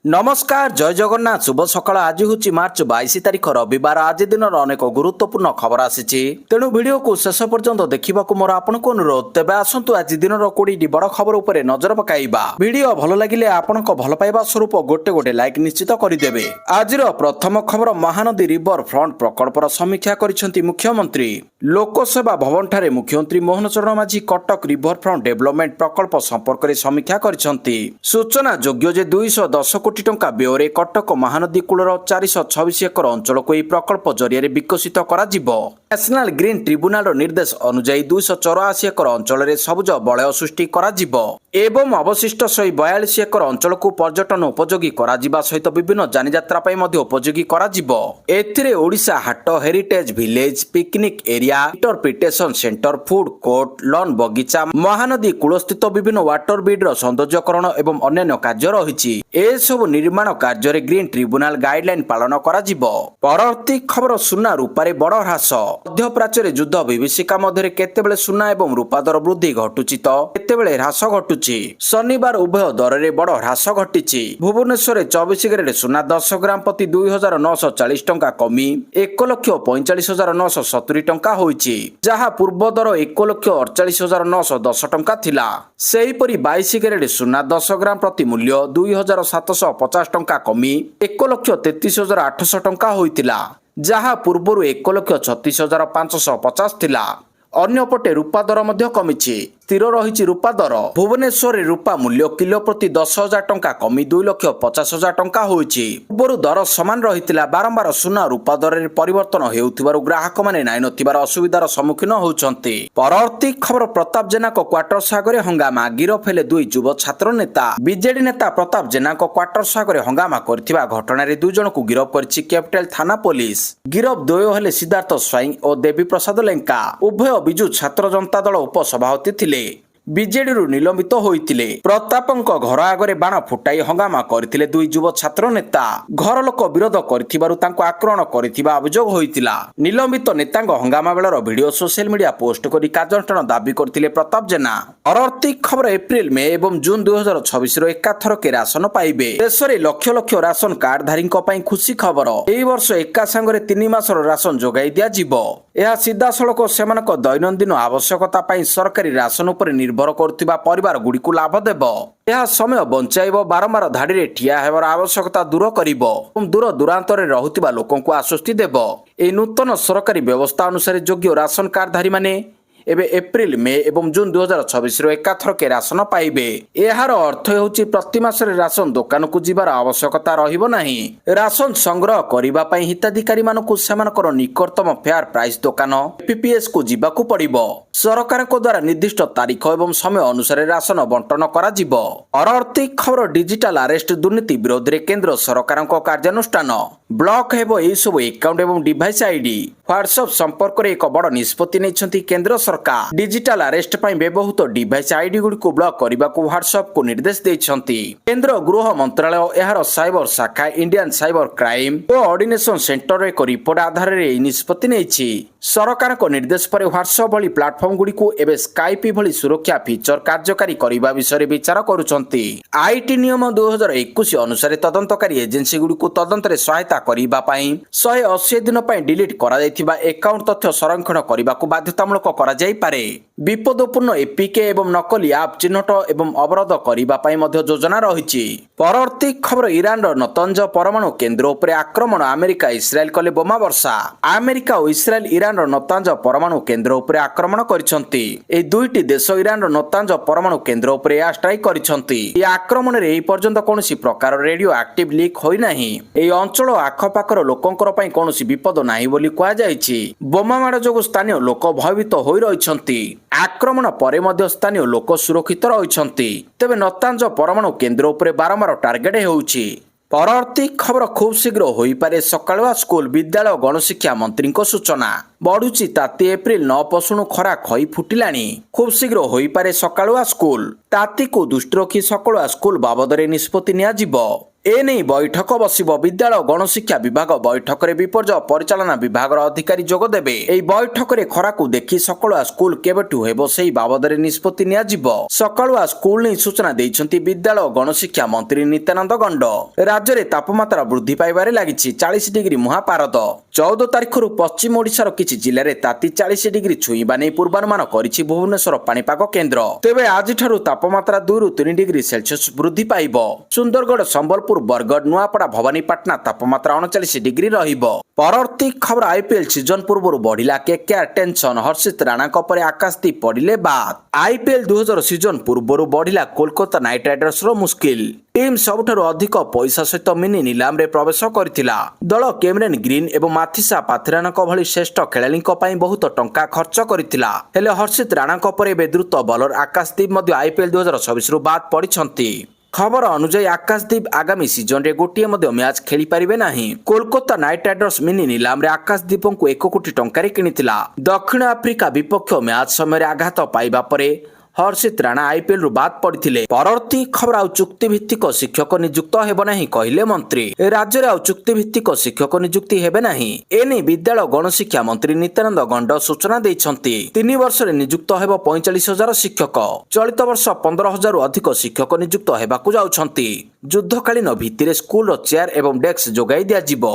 नमस्कार जय जगन्नाथ शुभ सकाळ आज हूँ मार्च 22 तारिख रविवार आज दिन अनेक गुरुत्वपूर्ण खबर आसी तेणु वीडियो को शेष पर्यंत देखा मोर आपको अनुरोध तेज आसतु आज दिन 20 बड़ खबर उपर नजर पकाइबा वीडियो भल लगे आपण भल पाइबा स्वरूप गोटे गोटे लाइक निश्चित करदेवे आज प्रथम खबर महानदी रिवर फ्रंट प्रकल्पर समीक्षा करिसेंती मुख्यमंत्री लोकसेवा भवन ठारे मुख्यमंत्री मोहन चरण माझी कटक रिवर फ्रंट डेवलपमेंट प्रकल्प संपर्क में समीक्षा करिसेंती सूचना योग्य जे 210 कोटी टंका व्यୟରେ कटक महानदी कूलर 426 एकर अंचल को यह प्रकल्प जरिए विकसित करा जिवो। नेशनल ग्रीन ट्रिब्यूनल निर्देश अनुसार 284 एकर अंचल में सबुज बलय सृष्टि करा जिवो एवं अवशिष्ट 142 एकर अंचल को पर्यटन उपयोगी करा जिबा सहित विभिन्न जानियात्रा पई मध्य उपयोगी करा जिवो। एथिरे Odisha Haat heritage village picnic area interpretation centre food court lawn बगीचा महानदी कूलस्थित विभिन्न वाटर बीड सौंदर्यकरण एवं अन्य कार्य रही सब निर्माण कार्य ग्रीन ट्रिब्यूनल गाइडलाइन पालन करा जिवो। परवर्ती खबर सुना रूपारे बड़ ह्रास मध्यप्राच्य युद्ध विभीषिका मध्य केतेबेले सुना एवं रूपा दर वृद्धि घटुची तो केतेबेले ह्रास घटुची शनिवार उभय दर में बड़ ह्रास घटी भुवनेश्वर 24 कैरेट सुना 10 ग्राम प्रति 2940 टंका कमी 1,45,970 टंका होईची जहाँ पूर्व दर 1,48,910 टंका थिला। सेहीपरि 22 कैरेट सुना 10 ग्राम प्रति मूल्य 2,750 टंका कमी 1,33,800 टंका होइतिला जहाँ पूर्वरु 1,36,550 थिला। अन्यपटे रूपा दर मध्य कमिछि स्थिर रही रूपा दर भुवनेश्वर रूपा मूल्य किलो प्रति 10,000 टंका कमी 2,50,000 टंका होइछि पूर्व दर समान रही बारंबार सुना रूपा दर में परिवर्तन हेउथिबारु ग्राहक माने नाइ नथिबार असुविधार सम्मुखीन होउछन्ति। परवर्ती खबर प्रताप जेना को क्वार्टर सागरे हंगामा गिरफ हेले दुई युव छात्र नेता बीजेडी नेता प्रताप जेना को क्वार्टर सागरे हंगामा करथिबा घटना रे दुई जन को गिरफ करछि कैपिटल थाना पुलिस। गिरफ द्वय हेले सिद्धार्थ स्वाई और देवी प्रसाद लेंका उभय बिजु छात्र जनता दल उपसभापति थिले बीजेडी निलंबित होइतिले। प्रतापंक घर आगरे बाण फुटाई हंगामा करथिले दुई युव छात्र नेता घर लोक विरोध करथिबारु तांको आक्रमण करथिबा अभियोग होइतिला। निलंबित नेतांग हंगामा baler video social media post करी कार्यानुष्ठान दाबी करथिले प्रताप जेना। परवर्ती खबर एप्रिल में एवं जून 2026 रो एकाथर के राशन पाइबे देश में लक्ष लक्ष राशन कार्ड धारी खुशी खबर एई वर्ष एका संगरे 3 मासर राशन जोगाई दिया जिवो। यह सीधा सड़क सेमानक दैनंदिन आवश्यकता पाई सरकारी राशन उपर निर्भर करथिबा परिवार गुडी को लाभ देबो। यह समय बंचाइबो बारंबार धाड़ी रे ठिया हेबार आवश्यकता दूर करिबो एवं दूर दूरांतर रे रहुतिबा लोकंकु आश्वस्ति देबो। ए नूतन सरकारी व्यवस्था अनुसार योग्य राशन कार्डधारी माने एबे एप्रिल में एवं जून 2026 रो एकाथर के राशन पाइबे। एहार अर्थ हेउची प्रति मासरे राशन दुकान को जीवार आवश्यकता रहिबो नाही। राशन संग्रह करिबा पई हिताधिकारी मानकु सेमानकर निकटतम फेयर प्राइस दुकान पीपीएस को जीवाकू पड़िबो। सरकार को द्वारा निर्दिष्ट तारीख एवं समय अनुसार राशन बंटन करा जिवो। परवर्ती खबर डिजिटल अरेस्ट दुर्नीति विरोध रे केंद्र सरकार को कार्यानुष्ठान ब्लॉक हेबो एई सब अकाउंट एवं डिवाइस आईडी व्हाट्सएप संपर्क रे एक बड़ निष्पत्ति नेछंती केंद्र सरकार। डिजिटल अरेस्ट पई व्यवहृत डिवाइस आईडी गुडी को ब्लॉक करबा को व्हाट्सएप को निर्देश दैछंती। केंद्र गृह मंत्रालय एहार साइबर शाखा Indian cyber crime coordination centre एक रिपोर्ट आधार रे निष्पत्ति नेछि। सरकार को निर्देश पर व्हाट्सएप भली प्लेटफॉर्म गुडी को एबे स्काइप भली सुरक्षा फीचर कार्यकारी करबा विषय विचार करूछंती। आईटी नियम 2021 अनुसार तदंतकारी एजेंसी गुडी को तदंत रे सहायता करबा पई 180 दिन पई डिलीट करा जायथिबा अकाउंट तथ्य संरक्षण करबा को बाध्यतामूलक करा जाय पारे। विपदपूर्ण एपीके एवं नकली ऐप चिन्हट एवं अवरोध करबा पई मध्य योजना रहिछि। परवर्ती खबर ईरान रो नतंज परमाणु केंद्र उपर आक्रमण अमेरिका इस्राएल कले बोमा वर्षा। अमेरिका और इस्राएल ईरान रो नतंज परमाणु केंद्र उपर आक्रमण करिसंती। ए दुईटी देश ईरान रो नतंज परमाणु केंद्र उपर एयर स्ट्राइक करिसंती। ए आक्रमण रे एई पर्यंत कोनोसी प्रकार रेडियो एक्टिव लीक होई नाही। ए अंचल आखपाखर लोकंकर पई कोनोसी विपद नाही बोली कुआ जायछि। बोमा माड़ जोगु स्थानीय लोक भयभीत होई रहिसंती। आक्रमण परे मध्य स्थानीय लोक सुरक्षित रहिसंती। तेबे नतांज परमाणु केंद्र उपर बारंबार टार्गेट हेउछि। परवर्ती खबर खूब शीघ्र होई पारे सकाळुआ स्कूल विद्यालय गणशिक्षा मंत्री सूचना बढ़ुची ताती एप्रिल 9 पसुणु खरा खई फुटिलाणी। खूब शीघ्र होई पारे सकाळुआ स्कूल ताती को दृष्टि रखी सकाळुआ स्कूल बाबद निष्पत्ति निया जिवो। एने बैठक बसिब विद्यालय गणशिक्षा विभाग बैठक में विपर्यय परिचालना विभाग अधिकारी जोगदेवे। एही बैठक में खराकू देखि सकाळुआ स्कूल केबेठू हेबो सेही बाबदरे निष्पत्ति नियाजिबो। सकाळुआ स्कूल नै सूचना दैछन्ति विद्यालय गणशिक्षा मंत्री नित्यानंद गंड। राज्य में तापमात्रा वृद्धि पाइबारे लागिछि 40 डिग्री मुहापारद। 14 तारिखରୁ पश्चिम ओडिशार किछि जिल्ला रे ताती 40 डिग्री छुईबा नै पूर्वानुमान करिछि भुवनेश्वर पाणीपाग केन्द्र। तेबे आजिठारु तापमात्रा 2 ରୁ 3 डिग्री सेल्सियस वृद्धि पाइबो। सुंदरगढ़ संबलपुर बरगढ़ नुआपड़ा भवानीपाटना तापमात्रा 39 डिग्री रहिबो। परवर्ती खबर आईपीएल सीजन पूर्व बढ़िला केकेआर टेंशन हर्षित राणा पर आकाशदीप पड़िले बाद। आईपीएल 2000 सीजन पूर्व बढ़िला कोलकाता नाइट राइडर्स रो मुस्किल। टीम सबुठारु अधिक पैसा सहित मिनी निलाम रे प्रवेश करथिला। दल केमरेन ग्रीन एवं माथिसा पाथरानक भली श्रेष्ठ खेलाड़ीक पई बहुत टंका खर्च करथिला। हेले हर्षित राणाक पर एबे द्रुत बॉलर आकाशदीप मध्ये आईपीएल 2026 रु बाद पड़िछन्ति। खबर अनुसार आकाशदीप आगामी सीजन रे गोटिए मध्ये मैच खेली पारिबे नाही। कोलकाता नाइट राइडर्स मिनी निलाम रे आकाशदीप को 1 कोटी टंका किनिथिला। दक्षिण आफ्रिका विपक्ष मैच समय आघात पाइबा परे हर्षित राणा आईपीएल रु बाद पड़िथिले। परवर्ती खबर आउ चुक्ति भित्तिक शिक्षक नियुक्त हेबो नाही कहले मंत्री। राज्य रे आउ चुक्ति भित्तिक शिक्षक नियुक्ति हेबे नाही एने विद्यालय गणशिक्षा मंत्री नित्यानंद गंड सूचना दैछन्ति। 3 वर्ष रे नियुक्त हेबो 45,000 शिक्षक। चलित वर्ष 15,000 रु अधिक शिक्षक नियुक्त हेबाकू जाउछन्ति। युद्धकालीन भित्तिरे स्कूल रो चेयर एवं डेस्क जोगाई दिया जिवो।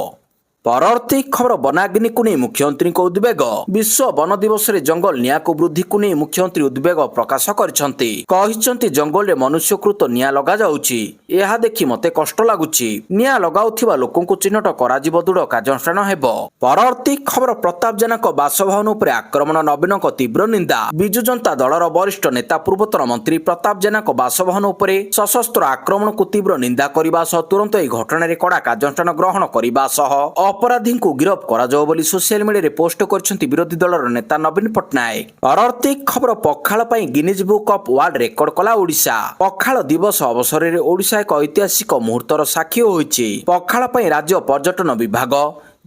परवर्ती खबर वनाग्नि को नहीं मुख्यमंत्री को उद्वेग। विश्व वन दिवस रे जंगल निया को वृद्धि को नहीं मुख्यमंत्री उद्वेग प्रकाश करिसेंति। जंगल रे मनुष्यकृत निया लगा जाउछि। एहा देखि मते कष्ट लागुछि। निया लगाउथिबा लोकन को चिन्हट कराजिबो दृढ़ कार्यानुष्ठान हेबो। परवर्ती खबर प्रताप जेना को बासभवन उपरे आक्रमण नवीन को तीव्र निंदा। बिजु जनता दलर वरिष्ठ नेता पूर्वतन मंत्री प्रताप जेना को बासभवन उपरे सशस्त्र आक्रमण को तीव्र निंदा करबा सह तुरंत एही घटना रे कड़ा कार्यानुष्ठान ग्रहण करबा सह अपराधी को गिरफ कराଯାଉ ବୋଲି सोशल मीडिया रे पोस्ट करछन्ति विरोधी दलर नेता नवीन पटनायक। परवर्ती खबर पखाल पई Guinness book of world record कला ओडिशा। पखाल दिवस अवसर रे ओडिशा एक ऐतिहासिक मुहूर्तर साक्षी होइछि। पखाल पई राज्य पर्यटन विभाग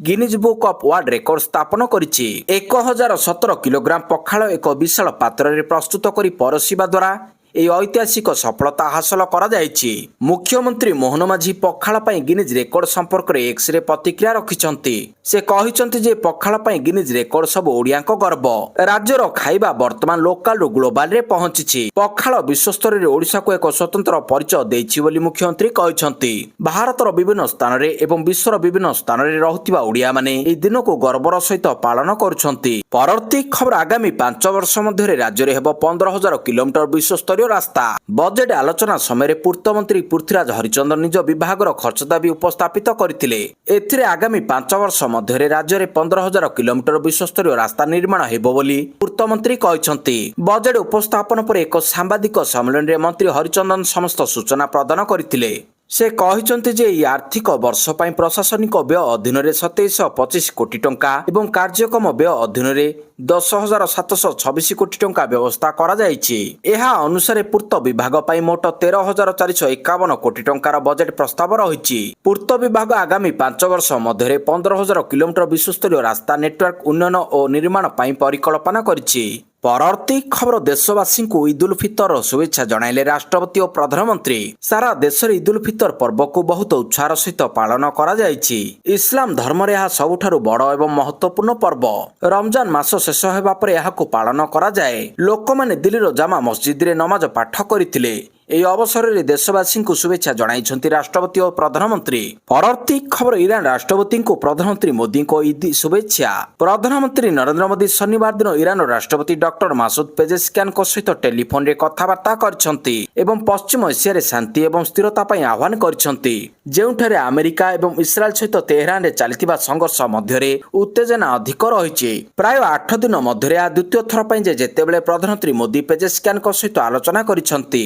Guinness book of world record स्थापन करिछि। 1017 किलोग्राम पखाल एक विशाल पात्र रे प्रस्तुत करी परसिबा द्वारा এই ঐতিহাসিক সফলতা হাসল করা যাইছি। মুখ্যমন্ত্রী মোহন মাঝি পখাল পাই গিনিজ রেকর্ড সম্পর্কে এক্স রে প্রতিক্রিয়া রখিছন্তি। সে কহিছন্তি যে পখাল পাই গিনিজ রেকর্ড সব ওড়িয়াଙ୍କ গর্ব। রাজ্যর খাଇବା বর্তমান লোকাল রু গ্লোবাল রে পਹੁंचिछि। পখাল বিশ্বস্তরে ওড়িশাକୁ ଏକ ସ୍ୱତନ୍ତ୍ର ପରିଚୟ ଦେଇଛି ବୋଲି ମୁଖ୍ୟମନ୍ତ୍ରୀ କହିଛନ୍ତି। ଭାରତର ବିଭିନ୍ନ ସ୍ଥାନରେ ଏବଂ ବିଶ୍ୱର ବିଭିନ୍ନ ସ୍ଥାନରେ ରହୁଥିବା ଓଡିଆ ମାନେ ଏହି ଦିନକୁ ଗର୍ବର ସହିତ ପାଳନ କରୁଛନ୍ତି। ପରବର୍ତ୍ତୀ ଖବର ଆଗାମୀ 5 ବର୍ଷ ମଧ୍ୟରେ ରାଜ୍ୟରେ ହେବ 15,000 କିଲୋମିଟର ବିଶ୍ୱସ୍ତରୀୟ रास्ता। बजेट आलोचना समय पूर्तमंत्री पृथ्वीराज हरिचंदन निज विभाग खर्च दाबी उपस्थापित करथिले। एथिरे आगामी 5 वर्ष मध्य राज्य में 15,000 किलोमीटर विश्वस्तरीय रास्ता निर्माण हेबो बोली पूर्तमंत्री कहिसंती। बजेट उपस्थापन पर एक सांबादिक सम्मेलन में मंत्री हरिचंदन समस्त सूचना प्रदान करथिले। से कहिसंती जे ई आर्थिक वर्ष पई प्रशासनिक व्यय अधीन रे 2725 कोटी टंका एवं कार्यक्रम व्यय अधीन रे 10,726 कोटी टंका व्यवस्था करा जायछि। एहा अनुसार पूर्त विभाग पई मोट 13,451 कोटी टंकार बजेट प्रस्ताव रहिछि। पूर्त विभाग आगामी 5 वर्ष मध्य 15,000 किलोमीटर विश्वस्तरीय रास्ता नेटवर्क उन्नयन और निर्माण पई परिकल्पना करिछि। परवर्ती खबर देशवासी को ईद उल फितर शुभेच्छा जणाइले राष्ट्रपति और प्रधानमंत्री। सारा देश ईद उल फितर पर्व को बहुत उत्साह सहित पालन करा जायछि। इस्लाम धर्म रे सबुठारु बड़ एवं महत्वपूर्ण पर्व। रमजान मास शेष हेबा परे एहाकु पालन करा जाए। लोक माने दिल्लीर जामा मस्जिद रे नमाज पाठ करिथिले। এই অবসরে দেশবাসীଙ୍କୁ শুভেচ্ছা জଣାইଛନ୍ତି রাষ্ট্রপতি ও প্রধানমন্ত্রী। পরবর্তী খবর ইরান রাষ্ট্রপতিଙ୍କୁ প্রধানমন্ত্রী মোদীଙ୍କ ঈদ শুভেচ্ছা। প্রধানমন্ত্রী নরেন্দ্র মোদী শনিবার দিন ইরানର রাষ্ট্রপতি ডক্টর মাসুদ পেজେସ୍କିଆନଙ୍କ ସହିତ ଟେଲିଫୋନରେ କଥାବାର୍ତ୍ତା କରିଛନ୍ତି ଏବଂ ପଶ୍ଚିମ ଏସିଆରେ ଶାନ୍ତି ଏବଂ ସ୍ଥିରତା ପାଇଁ ଆହ୍ୱାନ କରିଛନ୍ତି। ଯେଉଁଠାରେ ଆମେରିକା ଏବଂ ଇସ୍ରାଏଲ ସହିତ ତେହରାନରେ ଚାଲିଥିବା ସଂଘର୍ଷ ମଧ୍ୟରେ ଉତ୍ତେଜନା ଅଧିକ ରହିଛି। ପ୍ରାୟ 8 ଦିନ ମଧ୍ୟରେ ଏହା ଦ୍ୱିତୀୟ ଥର ପାଇଁ ଯେତେବେଳେ ପ୍ରଧାନମନ୍ତ୍ରୀ ମୋଦୀ ପେଜେସ୍କିଆନଙ୍କ ସହିତ ଆଲୋଚନା କରିଛନ୍ତି।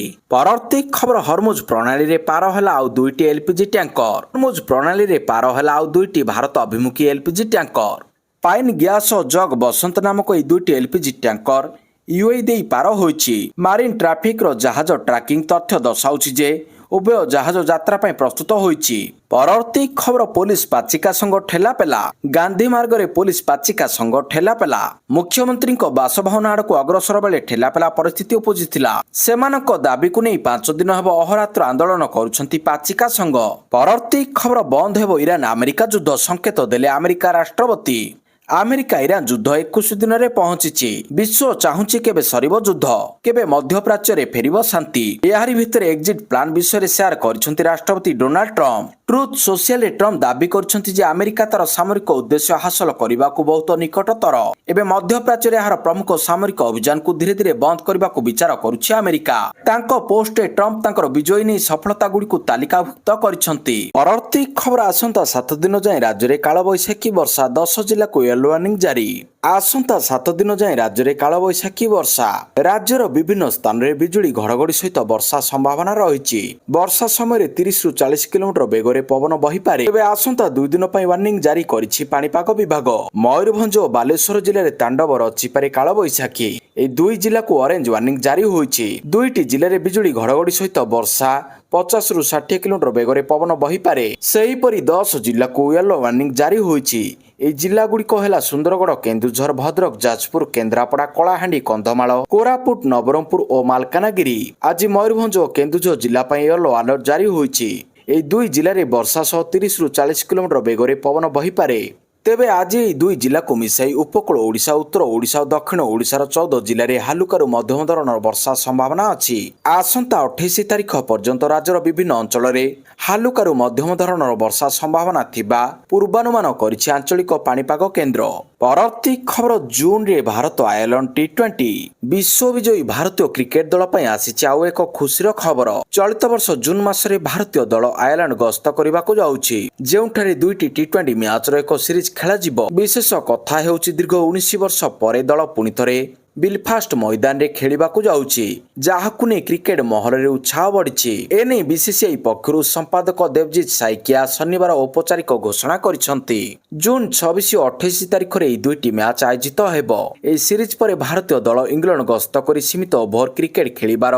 परवर्ती खबर हरमुज प्रणाली रे पार होला आउ 2टी एलपीजी टैंकर। हरमुज प्रणाली रे पार होला आउ 2टी भारत अभिमुखी एलपीजी टैंकर। पाइन गैस और जग बसंत नामक এই 2टी एलपीजी टैंकर यूएई देई पार होईछि। मारिन ट्रैफिक रो जहाज ट्रैकिंग तथ्य दर्शाउछि जे ଉଭୟ ଜାହାଜ ଯାତ୍ରା ପାଇଁ ପ୍ରସ୍ତୁତ ହୋଇଛି। ପରବର୍ତ୍ତୀ ଖବର ପୋଲିସ ପାଚିକା ସଂଘ ଠେଲାପେଲା। ଗାନ୍ଧୀ ମାର୍ଗରେ ପୋଲିସ ପାଚିକା ସଂଘ ଠେଲାପେଲା। ମୁଖ୍ୟମନ୍ତ୍ରୀଙ୍କ ବାସଭବନ ଆଡକୁ ଅଗ୍ରସର ବେଳେ ଠେଲାପେଲା ପରିସ୍ଥିତି ଉପୁଜିଥିଲା। ସେମାନଙ୍କ ଦାବିକୁ ନେଇ 5 ଦିନ ହେବ ଅହରାତ୍ର ଆନ୍ଦୋଳନ କରୁଛନ୍ତି ପାଚିକା ସଂଘ। ପରବର୍ତ୍ତୀ ଖବର ବନ୍ଦ ହେବ ଇରାନ ଆମେରିକା ଯୁଦ୍ଧ, ସଂକେତ ଦେଲେ ଆମେରିକା ରାଷ୍ଟ୍ରପତି। ଆମେରିକା ଇରାନ ଯୁଦ୍ଧ 21 ଦିନରେ ପହଞ୍ଚିଛି। ବିଶ୍ୱ ଚାହୁଁଛି କେବେ ସରିବ ଯୁଦ୍ଧ, କେବେ ମଧ୍ୟପ୍ରାଚ୍ୟରେ ଫେରିବ ଶାନ୍ତି। ଏହାରି ଭିତରେ ଏକ୍ଜିଟ୍ ପ୍ଲାନ୍ ବିଷୟରେ ସେୟାର କରିଛନ୍ତି ରାଷ୍ଟ୍ରପତି ଡୋନାଲ୍ଡ ଟ୍ରମ୍ପ। ଟ୍ରୁଥ ସୋସିଆଲରେ ଟ୍ରମ୍ପ ଦାବି କରିଛନ୍ତି ଯେ ଆମେରିକା ତାର ସାମରିକ ଉଦ୍ଦେଶ୍ୟ ହାସଲ କରିବାକୁ ବହୁତ ନିକଟତର। ଏବେ ମଧ୍ୟପ୍ରାଚ୍ୟରେ ଏହାର ପ୍ରମୁଖ ସାମରିକ ଅଭିଯାନକୁ ଧୀରେ ଧୀରେ ବନ୍ଦ କରିବାକୁ ବିଚାର କରୁଛି ଆମେରିକା। ତାଙ୍କ ପୋଷ୍ଟରେ ଟ୍ରମ୍ପ ତାଙ୍କର ବିଜୟ ନେଇ ସଫଳତା ଗୁଡ଼ିକୁ ତାଲିକାଭୁକ୍ତ କରିଛନ୍ତି। ପରବର୍ତ୍ତୀ ଖବର ଆସନ୍ତା 7 ଦିନ ଯାଏଁ ରାଜ୍ୟରେ କାଳବୈଶାଖୀ ବର୍ଷା, 10 ଜିଲ୍ଲାକୁ ୟେଲୋ ୱାର୍ଣ୍ଣିଂ ଜାରି। ଆସନ୍ତା 7 ଦିନ ଯାଏଁ ରାଜ୍ୟରେ କାଳବୈଶାଖୀ ବର୍ଷା। ରାଜ୍ୟର ବିଭିନ୍ନ ସ୍ଥାନରେ ବିଜୁଳି ଘଡଘଡି ସହିତ ବର୍ଷା ସମ୍ଭାବନା ରହିଛି। ବର୍ଷା ସମୟରେ 30 ରୁ 40 କିଲୋମିଟର ବେଗରେ ପବନ ବହିପାରେ। ଏବେ ଆସନ୍ତା 2 ଦିନ ପାଇଁ ୱାର୍ଣ୍ଣିଂ ଜାରି କରିଛି ପାଣିପାଗ ବିଭାଗ। ମୟୂରଭଞ୍ଜ ଓ ବାଲେଶ୍ୱର ଜିଲ୍ଲାରେ ତାଣ୍ଡବ ରଚିପାରେ କାଳବୈଶାଖୀ। ଏହି 2 ଜିଲ୍ଲାକୁ ଅରେଞ୍ଜ ୱାର୍ଣ୍ଣିଂ ଜାରି ହୋଇଛି। 2ଟି ଜିଲ୍ଲାରେ ବିଜୁଳି ଘଡଘଡି ସହିତ ବର୍ଷା, 50 ରୁ 60 କିଲୋମିଟର ବେଗରେ ପବନ ବହିପାରେ। ସେହିପରି 10 ଜିଲ୍ଲାକୁ ୟେଲୋ ୱାର୍ଣ୍ଣିଂ ଜାରି ହୋଇଛି। ଏହି ଜିଲ୍ଲାଗୁଡ଼ିକ ହେଲା ସୁନ୍ଦରଗଡ଼, କେନ୍ଦୁଝର, ଭଦ୍ରକ, ଯାଜପୁର, କେନ୍ଦ୍ରାପଡ଼ା, କଳାହାଣ୍ଡି, କନ୍ଧମାଳ, କୋରାପୁଟ, ନବରଙ୍ଗପୁର ଓ ମାଲକାନଗିରି। ଆଜି ମୟୂରଭଞ୍ଜ ଓ କେନ୍ଦୁଝର ଜିଲ୍ଲା ପାଇଁ ୟେଲୋ ଆଲର୍ଟ ଜାରି ହୋଇଛି। ଏହି 2 ଜିଲ୍ଲାରେ ବର୍ଷା ସହ 30 ରୁ 40 କିଲୋମିଟର ବେଗରେ ପବନ ବହିପାରେ। ତେବେ ଆଜି ଏହି 2 ଜିଲ୍ଲାକୁ ମିଶାଇ ଉପକୂଳ ଓଡ଼ିଶା, ଉତ୍ତର ଓଡ଼ିଶା ଓ ଦକ୍ଷିଣ ଓଡ଼ିଶାର 14 ଜିଲ୍ଲାରେ ହାଲୁକାରୁ ମଧ୍ୟମ ଧରଣର ବର୍ଷା ସମ୍ଭାବନା ଅଛି। ଆସନ୍ତା 28 ତାରିଖ ପର୍ଯ୍ୟନ୍ତ ରାଜ୍ୟର ବିଭିନ୍ନ ଅଞ୍ଚଳରେ ହାଲୁକାରୁ ମଧ୍ୟମ ଧରଣର ବର୍ଷା ସମ୍ଭାବନା ଥିବା ପୂର୍ବାନୁମାନ କରିଛି ଆଞ୍ଚଳିକ ପାଣିପାଗ କେନ୍ଦ୍ର। ପରବର୍ତ୍ତୀ ଖବର ଜୁନରେ ଭାରତ ଆୟର୍ଲାଣ୍ଡ T20 ବିଶ୍ୱବିଜୟୀ ଭାରତୀୟ କ୍ରିକେଟ ଦଳ ପାଇଁ ଆସିଛି ଆଉ ଏକ ଖୁସିର ଖବର। ଚଳିତ ବର୍ଷ ଜୁନ ମାସରେ ଭାରତୀୟ ଦଳ ଆୟର୍ଲାଣ୍ଡ ଗସ୍ତ କରିବାକୁ ଯାଉଛି, ଯେଉଁଠାରେ 2ଟି T20 ମ୍ୟାଚର ଏକ ସିରିଜ ଖେଳାଯିବ। ବିଶେଷ କଥା ହେଉଛି ଦୀର୍ଘ 19 ବର୍ଷ ପରେ ଦଳ ପୁଣି ଥରେ ବିଲଫାଷ୍ଟ ମଇଦାନରେ ଖେଳିବାକୁ ଯାଉଛି, ଯାହାକୁ ନେଇ କ୍ରିକେଟ ମହଲରେ ଉତ୍ସାହ ବଢିଛି। ଏନେଇ ବିସିସିଆଇ ପକ୍ଷରୁ ସମ୍ପାଦକ ଦେବଜିତ ସାଇକିଆ ଶନିବାର ଔପଚାରିକ ଘୋଷଣା କରିଛନ୍ତି। ଜୁନ 26 ଓ 28 ତାରିଖରେ ଏହି 2ଟି ମ୍ୟାଚ ଆୟୋଜିତ ହେବ। ଏହି ସିରିଜ ପରେ ଭାରତୀୟ ଦଳ ଇଂଲଣ୍ଡ ଗସ୍ତ କରି ସୀମିତ ଓଭର କ୍ରିକେଟ ଖେଳିବାର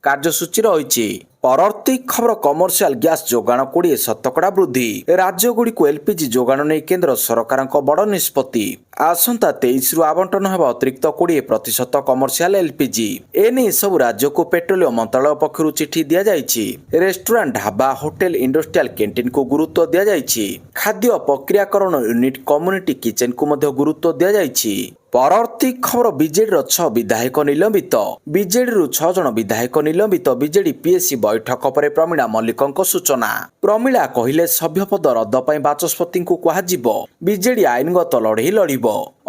କାର୍ଯ୍ୟସୂଚୀ ରହିଛି। ପରବର୍ତ୍ତୀ ଖବର କମର୍ସିଆଲ ଗ୍ୟାସ ଯୋଗାଣ 20% ବୃଦ୍ଧି। ରାଜ୍ୟଗୁଡ଼ିକୁ ଏଲପିଜି ଯୋଗାଣ ନେଇ କେନ୍ଦ୍ର ସରକାରଙ୍କ ବଡ଼ ନିଷ୍ପତ୍ତି। ଆସନ୍ତା 23 ରୁ ଆବଣ୍ଟନ ହେବ ଅତିରିକ୍ତ 20% କମର୍ସିଆଲ ଏଲପିଜି। ଏନେଇ ସବୁ ରାଜ୍ୟକୁ ପେଟ୍ରୋଲିୟମ ମନ୍ତ୍ରାଳୟ ପକ୍ଷରୁ ଚିଠି ଦିଆଯାଇଛି। ରେଷ୍ଟୁରାଣ୍ଟ, ଢାବା, ହୋଟେଲ, ଇଣ୍ଡଷ୍ଟ୍ରିଆଲ କ୍ୟାଣ୍ଟିନକୁ ଗୁରୁତ୍ୱ ଦିଆଯାଇଛି। ଖାଦ୍ୟ ପ୍ରକ୍ରିୟାକରଣ ୟୁନିଟ୍, କମ୍ୟୁନିଟି କିଚେନକୁ ମଧ୍ୟ ଗୁରୁତ୍ୱ ଦିଆଯାଇଛି। ପରବର୍ତ୍ତୀ ଖବର ବିଜେଡିର 6 ବିଧାୟକ ନିଲମ୍ବିତ। ବିଜେଡିରୁ 6 ଜଣ ବିଧାୟକ ନିଲମ୍ବିତ। ବିଜେଡି ପିଏସି ବୈଠକ ପରେ ପ୍ରମିଳା ମଲ୍ଲିକଙ୍କ ସୂଚନା। ପ୍ରମିଳା କହିଲେ ସଭ୍ୟପଦ ରଦ୍ଦ ପାଇଁ ବାଚସ୍ପତିଙ୍କୁ କୁହାଯିବ। ବିଜେଡି ଆଇନଗତ ଲଢ଼େଇ ଲଢ଼ିବ।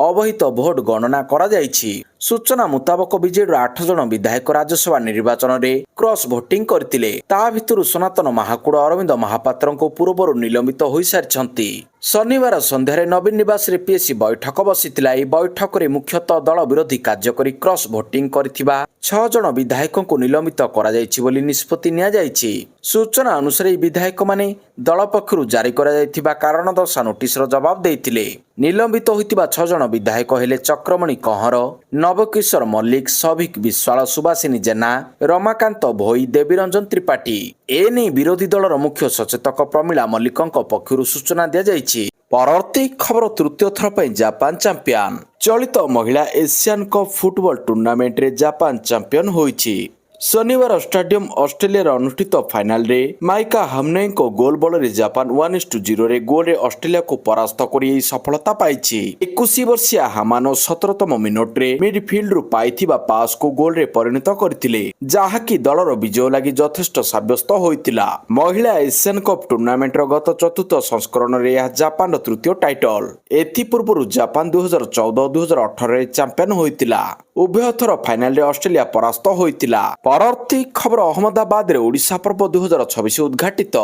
ଅବହିତ ଭୋଟ ଗଣନା କରାଯାଇଛି। ସୂଚନା ମୁତାବକ ବିଜେଡିର 8 ଜଣ ବିଧାୟକ ରାଜ୍ୟସଭା ନିର୍ବାଚନରେ କ୍ରସ୍ ଭୋଟିଂ କରିଥିଲେ। ତା ଭିତରୁ ସନାତନ ମହାକୁଡ଼, ଅରବିନ୍ଦ ମହାପାତ୍ରଙ୍କୁ ପୂର୍ବରୁ ନିଲମ୍ବିତ ହୋଇସାରିଛନ୍ତି। ଶନିବାର ସନ୍ଧ୍ୟାରେ ନବୀନ ନିବାସରେ ପିଏସି ବୈଠକ ବସିଥିଲା। ଏହି ବୈଠକରେ ମୁଖ୍ୟତଃ ଦଳ ବିରୋଧୀ କାର୍ଯ୍ୟ କରି କ୍ରସ୍ ଭୋଟିଂ କରିଥିବା 6 ଜଣ ବିଧାୟକଙ୍କୁ ନିଲମ୍ବିତ କରାଯାଇଛି ବୋଲି ନିଷ୍ପତ୍ତି ନିଆଯାଇଛି। ସୂଚନା ଅନୁସାରେ ଏହି ବିଧାୟକମାନେ ଦଳ ପକ୍ଷରୁ ଜାରି କରାଯାଇଥିବା କାରଣ ଦର୍ଶାଅ ନୋଟିସର ଜବାବ ଦେଇଥିଲେ। ନିଲମ୍ବିତ ହୋଇଥିବା 6 ଜଣ ବିଧାୟକ ହେଲେ ଚକ୍ରମଣି କହଁର, ନବକିଶୋର ମଲ୍ଲିକ, ସଭିକ ବିଶ୍ୱାଳ, ସୁବାସିନୀ ଜେନା, ରମାକାନ୍ତ ଭୋଇ, ଦେବୀରଞ୍ଜନ ତ୍ରିପାଠୀ। ଏନେଇ ବିରୋଧୀ ଦଳର ମୁଖ୍ୟ ସଚେତକ ପ୍ରମିଳା ମଲ୍ଲିକଙ୍କ ପକ୍ଷରୁ ସୂଚନା ଦିଆଯାଇଛି। ପରବର୍ତ୍ତୀ ଖବର ତୃତୀୟ ଥର ପାଇଁ ଜାପାନ ଚାମ୍ପିୟନ। ଚଳିତ ମହିଳା ଏସିଆନ କପ୍ ଫୁଟବଲ ଟୁର୍ଣ୍ଣାମେଣ୍ଟରେ ଜାପାନ ଚାମ୍ପିୟନ ହୋଇଛି। ଶନିବାର ଷ୍ଟାଡିୟମ ଅଷ୍ଟ୍ରେଲିଆରେ ଅନୁଷ୍ଠିତ ଫାଇନାଲରେ ମାଇକା ହାମନେଙ୍କ ଗୋଲ ବଳରେ ଜାପାନ 1-0 ଗୋଲରେ ଅଷ୍ଟ୍ରେଲିଆକୁ ପରାସ୍ତ କରି ଏହି ସଫଳତା ପାଇଛି। 21 ବର୍ଷୀୟ ହାମାନୋ 17ତମ ମିନିଟରେ ମିଡଫିଲ୍ଡରୁ ପାଇଥିବା ପାସକୁ ଗୋଲରେ ପରିଣତ କରିଥିଲେ, ଯାହାକି ଦଳର ବିଜୟ ଲାଗି ଯଥେଷ୍ଟ ସାବ୍ୟସ୍ତ ହୋଇଥିଲା। ମହିଳା ଏସିଆନ କପ୍ ଟୁର୍ଣ୍ଣାମେଣ୍ଟର ଗତ ଚତୁର୍ଥ ସଂସ୍କରଣରେ ଏହା ଜାପାନର ତୃତୀୟ ଟାଇଟଲ। ଏଥିପୂର୍ବରୁ ଜାପାନ 2014 ଓ 2018ରେ ଚାମ୍ପିୟନ ହୋଇଥିଲା। ଉଭୟ ଥର ଫାଇନାଲରେ ଅଷ୍ଟ୍ରେଲିଆ ପରାସ୍ତ ହୋଇଥିଲା। ପରବର୍ତ୍ତୀ ଖବର ଅହମ୍ମଦାବାଦରେ ଓଡ଼ିଶା ପର୍ବ 2026 ଉଦ୍ଘାଟିତ।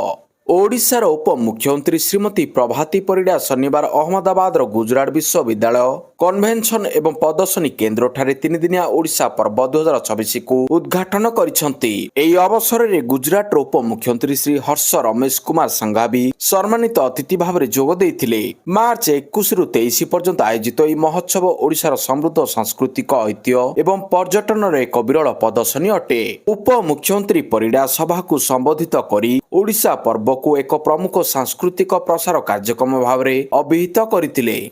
ଓଡ଼ିଶାର ଉପମୁଖ୍ୟମନ୍ତ୍ରୀ ଶ୍ରୀମତୀ ପ୍ରଭାତୀ ପରିଡ଼ା ଶନିବାର ଅହମ୍ମଦାବାଦର ଗୁଜରାଟ ବିଶ୍ୱବିଦ୍ୟାଳୟ କନଭେନସନ ଏବଂ ପ୍ରଦର୍ଶନୀ କେନ୍ଦ୍ରଠାରେ 3 ଦିନିଆ ଓଡ଼ିଶା ପର୍ବ 2024କୁ ଉଦ୍ଘାଟନ କରିଛନ୍ତି। ଏହି ଅବସରରେ ଗୁଜରାଟର ଉପମୁଖ୍ୟମନ୍ତ୍ରୀ ଶ୍ରୀ ହର୍ଷ ରମେଶ କୁମାର ସଂଘାବି ସମ୍ମାନିତ ଅତିଥି ଭାବରେ ଯୋଗ ଦେଇଥିଲେ। ମାର୍ଚ୍ଚ 21ରୁ 23 ପର୍ଯ୍ୟନ୍ତ ଆୟୋଜିତ ଏହି ମହୋତ୍ସବ ଓଡ଼ିଶାର ସମୃଦ୍ଧ ସାଂସ୍କୃତିକ ଐତିହ୍ୟ ଏବଂ ପର୍ଯ୍ୟଟନର ଏକ ବିରଳ ପ୍ରଦର୍ଶନୀ ଅଟେ। ଉପମୁଖ୍ୟମନ୍ତ୍ରୀ ପରିଡ଼ା ସଭାକୁ ସମ୍ବୋଧିତ କରି ଓଡ଼ିଶା ପର୍ବକୁ ଏକ ପ୍ରମୁଖ ସାଂସ୍କୃତିକ ପ୍ରସାର କାର୍ଯ୍ୟକ୍ରମ ଭାବରେ ଅଭିହିତ କରିଥିଲେ।